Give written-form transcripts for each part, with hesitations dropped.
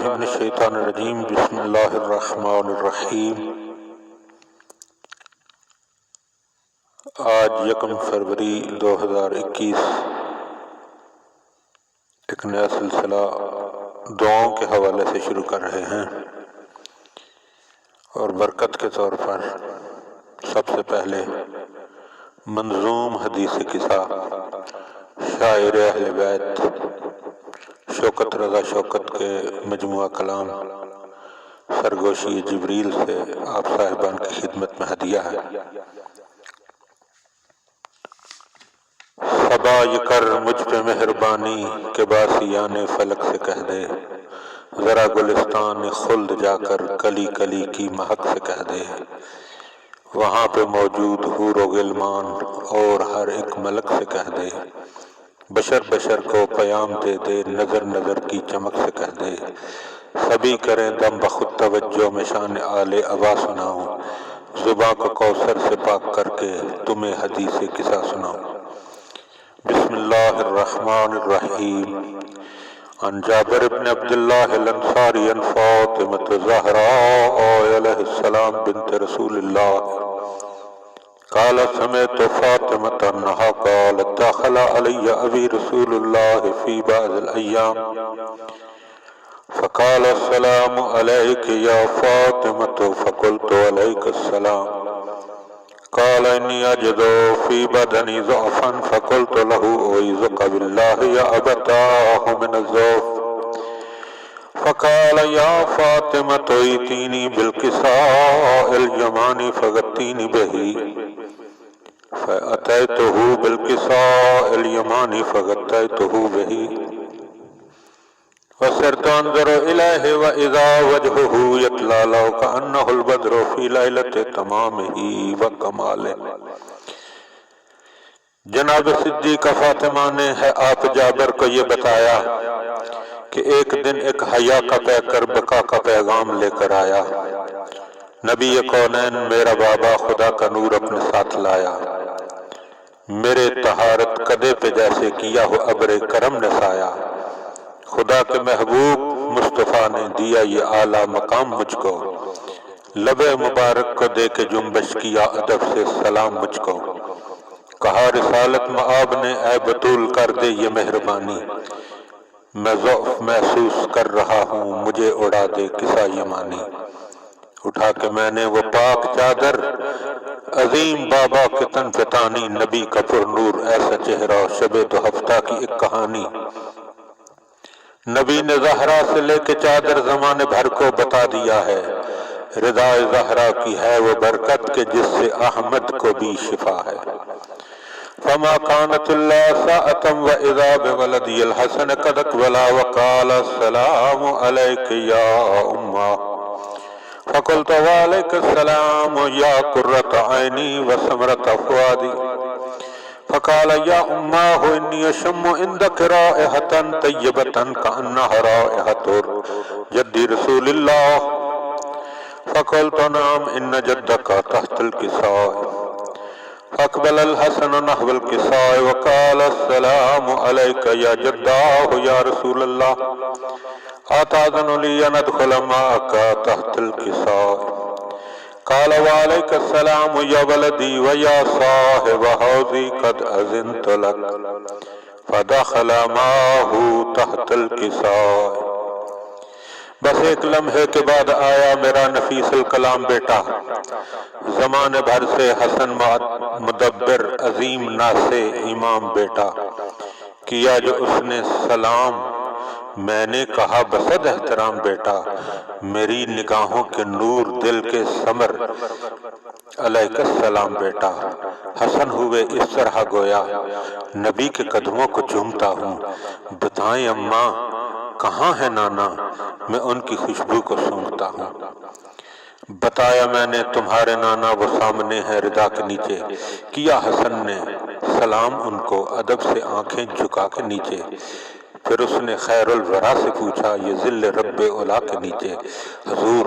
من الشیطان الرجیم بسم اللہ الرحمن الرحیم۔ آج 1 فروری 2021 ایک نیا سلسلہ دعاؤں کے حوالے سے شروع کر رہے ہیں، اور برکت کے طور پر سب سے پہلے منظوم حدیث قصہ شاعر اہل بیت شوکت رضا شوکت کے مجموعہ کلام سرگوشی جبریل سے آپ صاحبان کی خدمت میں ہدیہ ہے۔ صبا یہ کر مجھ پہ مہربانی کہ باسیان فلک سے کہہ دے، ذرا گلستان خلد جا کر کلی کلی کی مہک سے کہہ دے، وہاں پہ موجود حور و غلمان اور ہر ایک ملک سے کہہ دے، بشر بشر کو پیام دے دے، نظر نظر کی چمک سے کہہ دے، سبھی کریں دم بخود توجہ میں شان آل ابا سناؤں، زباں کو کوثر سے پاک کر کے تمہیں حدیث قصہ سناؤں۔ بسم اللہ الرحمن الرحیم۔ عن جابر بن عبداللہ الانصاری عن فاطمة الزہراء علیہ السلام بنت رسول اللہ قال سمعت فاطمة انها قالت دخل علی ابی رسول اللہ فی بعض الایام فقال السلام علیک یا فاطمة فقلت علیک السلام قال انی اجد فی بدنی ضعفا فقلت له اعوذک باللہ یا ابتاه من الضعف فقال یا فاطمة ایتینی بالکساء الجمان فغطینی بہی فأتيته بالكساء اليماني فغطيته به وصرت انظر إليه وإذا وجهه يتلالى كأنه البدر في ليلة تمامه وكماله۔ جناب صدیقہ فاطمہ نے ہے آپ جابر کو یہ بتایا کہ ایک دن ایک حیا کا پیکر بقا کا پیغام لے کر آیا، نبی کونین میرا بابا خدا کا نور اپنے ساتھ لایا، میرے طہارت قدے پہ جیسے کیا ہو ابر کرم نے سایا، خدا کے محبوب مصطفیٰ نے دیا یہ اعلیٰ مقام مجھ کو، لب مبارک کو دے کے جنبش کیا ادب سے سلام مجھ کو، کہا رسالت مآب نے اے بطول کر دے یہ مہربانی، میں ضعف محسوس کر رہا ہوں مجھے اڑا دے کسا یمانی، اٹھا کے میں نے وہ پاک چادر عظیم بابا کے تن پہ تانی، نبی کا پر نور ایسا چہرہ شب دو ہفتہ کی ایک کہانی، نبی نے زہرا سے لے کے چادر زمانے بھر کو بتا دیا ہے، رضا زہرا کی ہے وہ برکت کے جس سے احمد کو بھی شفا ہے، فما كانت اللہ ساعتم واذا بولدی الحسن قد اقبلا وقال السلام علیک یا امہ فقلت وعلیک السلام یا قرۃ عینی وثمرۃ فؤادی فقال یا اماہ انی اشم عندک رائحۃ طیبۃ کأنها رائحۃ جد رسول اللہ فقلت نعم ان جدک تحت الکساء فاقبل الحسن نحو الکساء وقال السلام علیک یا جداہ یا رسول اللہ اتاذن لی ان ادخل معک تحت الکساء قال وعلیک السلام یا ولدی ویا صاحب حوضی قد اذنت لک فدخل معه تحت الکساء۔ بس ایک لمحے کے بعد آیا میرا نفیس الکلام بیٹا، زمانے بھر سے حسن مدبر عظیم ناسے امام بیٹا، کیا جو اس نے سلام، میں نے کہا بصد احترام بیٹا، میری نگاہوں کے نور دل کے ثمر علیک السلام بیٹا، حسن ہوئے اس طرح گویا نبی کے قدموں کو چومتا ہوں، بتائیں اماں کہاں ہے نانا، میں ان کی خوشبو کو سونگھتا ہوں، بتایا میں نے تمہارے نانا وہ سامنے ہے رضا کے نیچے، کیا حسن نے سلام ان کو ادب سے آنکھیں جھکا کے نیچے، پھر اس نے خیر الورا سے پوچھا یہ ذل رب اولا کے نیچے، حضور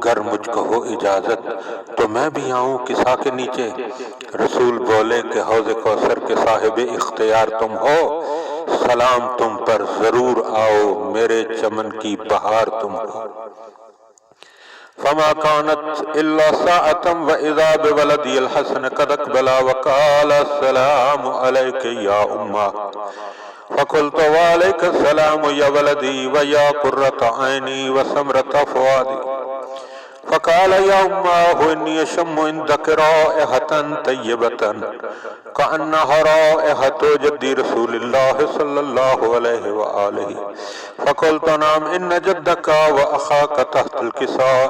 گر مجھ کو ہو اجازت تو میں بھی آؤں کسا کے نیچے، رسول بولے کہ حوض کوثر کے صاحب اختیار تم ہو، سلام تم پر ضرور آؤ، میرے چمن کی بہار تم ہو۔ فما كانت إلا ساعة وإذا بولدي الحسن قد أقبل وقال السلام عليك يا أمة، فقلت وعليك السلام يا ولدي ويا قرة عيني وسمرة فؤادي، فقال يا أمه إني أشم عندك رائحة طيبة كأنها رائحة جد رسول الله صلى الله عليه وآله، فقلت نعم إن جدك وأخاك تحت الكساء،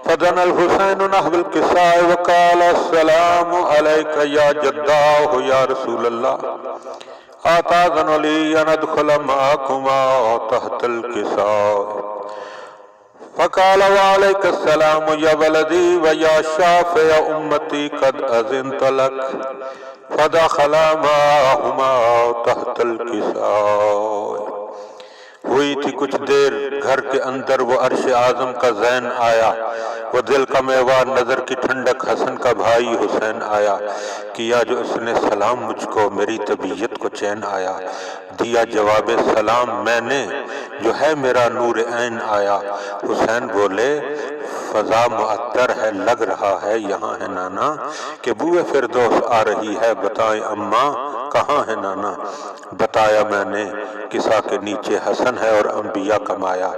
فدنا الحسين نحو الكساء وقال السلام عليك يا جداه يا رسول الله، آتاذن لي أن أدخل معكما تحت الكساء، فقال وعليك السلام يا ولدي ويا شافع أمتي قد أذنت لك، فدخل معهما تحت الكساء۔ ہوئی تھی کچھ دیر، گھر کے اندر وہ عرش اعظم کا زین آیا، وہ دل کا میوہ نظر کی ٹھنڈک حسن کا بھائی حسین آیا، کیا جو اس نے سلام مجھ کو، میری طبیعت کو چین آیا، دیا جواب سلام میں نے، جو ہے میرا نور عین آیا۔ حسین بولے فضا معطر ہے، لگ رہا ہے یہاں ہے نانا، کہ بوئے فردوس آ رہی ہے، بتائیں اماں کہاں ہے نانا؟ بتایا میں نے کسا کے نیچے حسن ہے اور انبیاء کا مایا۔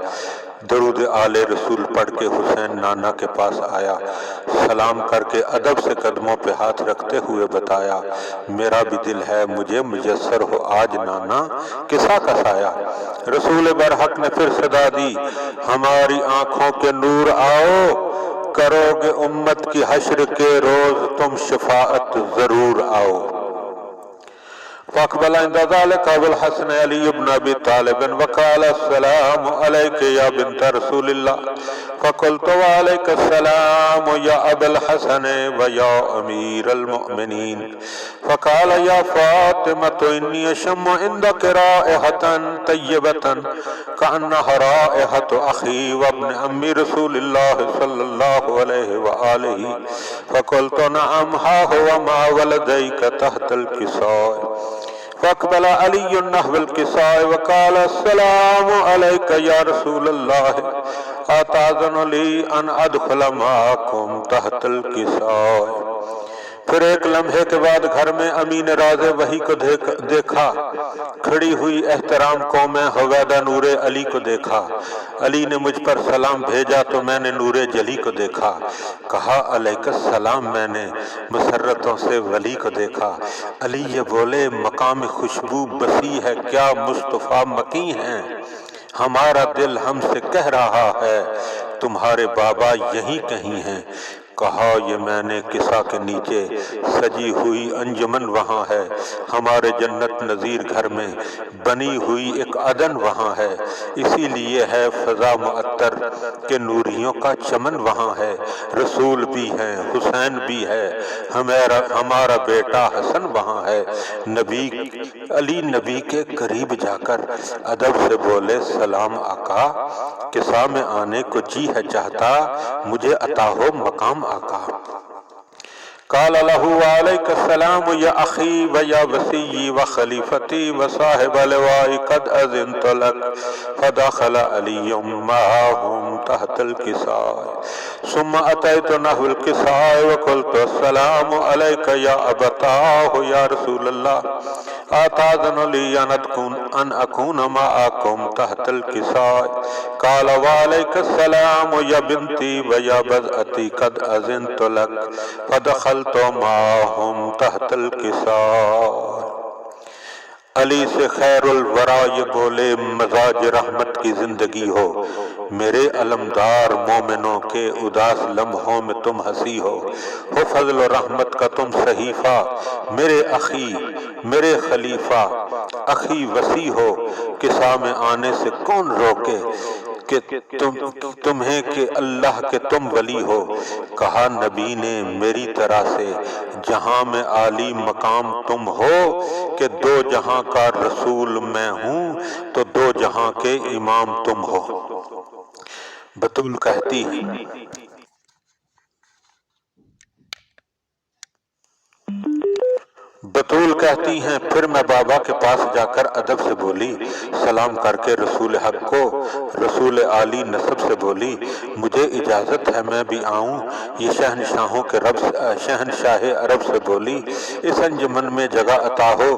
درود آل رسول پڑھ کے حسین نانا کے پاس آیا، سلام کر کے ادب سے قدموں پہ ہاتھ رکھتے ہوئے بتایا، میرا بھی دل ہے مجھے میسر ہو آج نانا کسا کا سایہ۔ رسول برحق نے پھر صدا دی، ہماری آنکھوں کے نور آؤ، کرو گے امت کی حشر کے روز تم شفاعت ضرور آؤ۔ فاقبل عند ذلك ابو الحسن علي بن ابي طالب وقال السلام عليك يا بنت رسول الله، فقلت وعليك السلام يا ابا الحسن ويا امير المؤمنين، فقال يا فاطمة اني اشم عندك رائحة طيبة كأنها رائحة اخي وابن ام رسول الله صلى الله عليه وآله، فقلت نعم ها هو مع ولديك تحت الكساء، فاقبل علی نحو الکساء وقال السلام علیک یا رسول اللہ، آتاذن لی ان ادخل معکم تحت الکساء۔ پھر ایک لمحے کے بعد گھر میں امین راز وحی کو دیکھا، کھڑی ہوئی احترام قوم حویدہ نور علی کو دیکھا، علی نے مجھ پر سلام بھیجا تو میں نے نور جلی کو دیکھا، کہا علیک السلام، میں نے مسرتوں سے ولی کو دیکھا۔ علی یہ بولے مقام خوشبو بسی ہے کیا مصطفیٰ مکی ہیں، ہمارا دل ہم سے کہہ رہا ہے تمہارے بابا یہیں کہیں ہیں۔ کہا یہ میں نے کسا کے نیچے سجی ہوئی انجمن وہاں ہے، ہمارے جنت نظیر گھر میں بنی ہوئی ایک عدن وہاں ہے، اسی لیے ہے فضا معطر کہ نوریوں کا چمن وہاں ہے، رسول بھی ہیں حسین بھی ہے، ہمارا بیٹا حسن وہاں ہے۔ نبی علی نبی کے قریب جا کر ادب سے بولے سلام آقا، کسا میں آنے کو جی ہے چاہتا، مجھے عطا ہو مقام آقا۔ قال له وعليك السلام يا أخي ويا وسيي وخليفتي وصاحب لواء قد أذنت لك، فدخل علي معهم تحت الكساء، ثم أتيت نحو الكساء وقلت السلام عليك يا أبتاه يا رسول الله، آتاذن لي أن أكون معكم تحت الكساء، قال وعليك السلام يا بنتي ويا بضعتي قد أذنت لك، فدخلت معهم تحت الكساء۔ علی سے خیر الورا یہ بولے مزاج رحمت کی زندگی ہو، میرے علمدار مومنوں کے اداس لمحوں میں تم ہنسی ہو فضل و رحمت کا تم صحیفہ، میرے اخی میرے خلیفہ اخی وسیع ہو، کسا میں آنے سے کون روکے کہ تمہیں کہ اللہ کے تم ولی ہو۔ کہا نبی نے میری طرح سے جہاں میں عالی مقام تم ہو کہ دو جہاں کا رسول میں ہوں تو دو جہاں کے امام تم ہو۔ بطول کہتی بطول کہتی ہیں پھر میں بابا کے پاس جا کر ادب سے بولی، سلام کر کے رسول حق کو رسول عالی نسب سے بولی، مجھے اجازت ہے میں بھی آؤں؟ یہ شہنشاہوں کے رب شہنشاہ عرب سے بولی، اس انجمن میں جگہ عطا ہو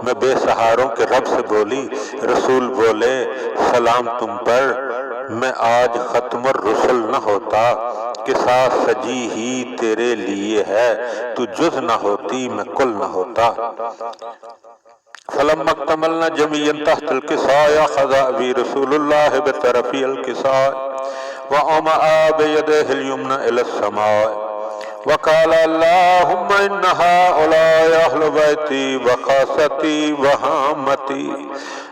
میں بے سہاروں کے رب سے بولی، رسول بولے سلام تم پر، میں آج ختم الرسل نہ ہوتا کہ ساتھ سجی ہی تیرے لیے ہے، تو جز نہ ہوتی میں کل نہ ہوتا۔ فلما اکتملنا جميعا تحت الكساء اخذ ابي رسول الله بطرفي الكساء وامع بيده اليمنى الى السماء وقال اللهم ان هؤلاء اهل بيتي وخاصتي وهامتي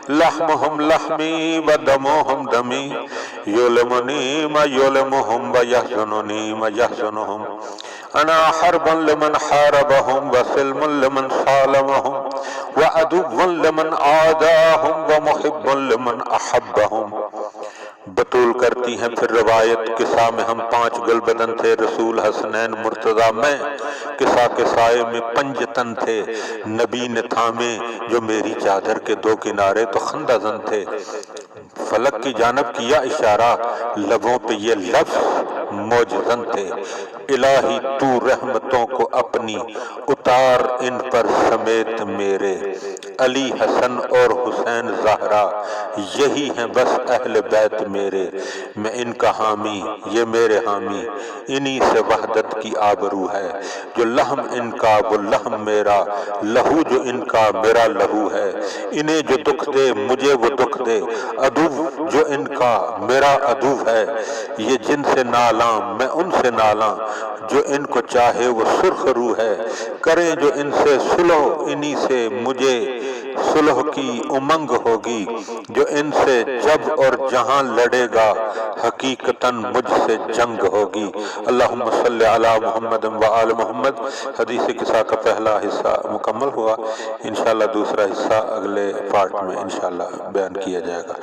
لحمهم لحمي ودمهم دمي يؤلمني ما يؤلمهم ويحزنني ما يحزنهم، انا حرب لمن حاربهم وسلم لمن سالمهم وعدو لمن عاداهم ومحب لمن احبهم۔ بطول کرتی ہیں پھر روایت، قصہ میں ہم 5 گل بدن تھے، رسول حسنین مرتضی میں قصہ کے سائے میں 5 تن تھے، نبی نے تھامے جو میری چادر کے 2 کنارے تو خندہ زن تھے، فلک کی جانب کیا اشارہ، لبوں پہ یہ لفظ موجزن تھے، الہی تو رحمتوں کو اپنی اتار ان پر سمیت میرے، علی حسن اور حسین زہرا یہی ہیں بس اہل بیت میرے، میں ان کا حامی یہ میرے حامی، انہی سے وحدت کی آبرو ہے، جو لحم ان کا وہ لحم میرا، لہو جو ان کا میرا لہو ہے، انہیں جو دکھ دے مجھے وہ دکھ دے، عدو جو ان کا میرا عدو ہے، یہ جن سے نالاں میں ان سے نالاں، جو ان کو چاہے وہ سرخ رو ہے، کریں جو ان سے صلح انہی سے مجھے صلح کی امنگ ہوگی، جو ان سے جب اور جہاں لڑے گا حقیقتاً مجھ سے جنگ ہوگی۔ اللہم صلی علی محمد و آل محمد۔ حدیث قصہ کا پہلا حصہ مکمل ہوا، انشاءاللہ دوسرا حصہ اگلے پارٹ میں انشاءاللہ بیان کیا جائے گا۔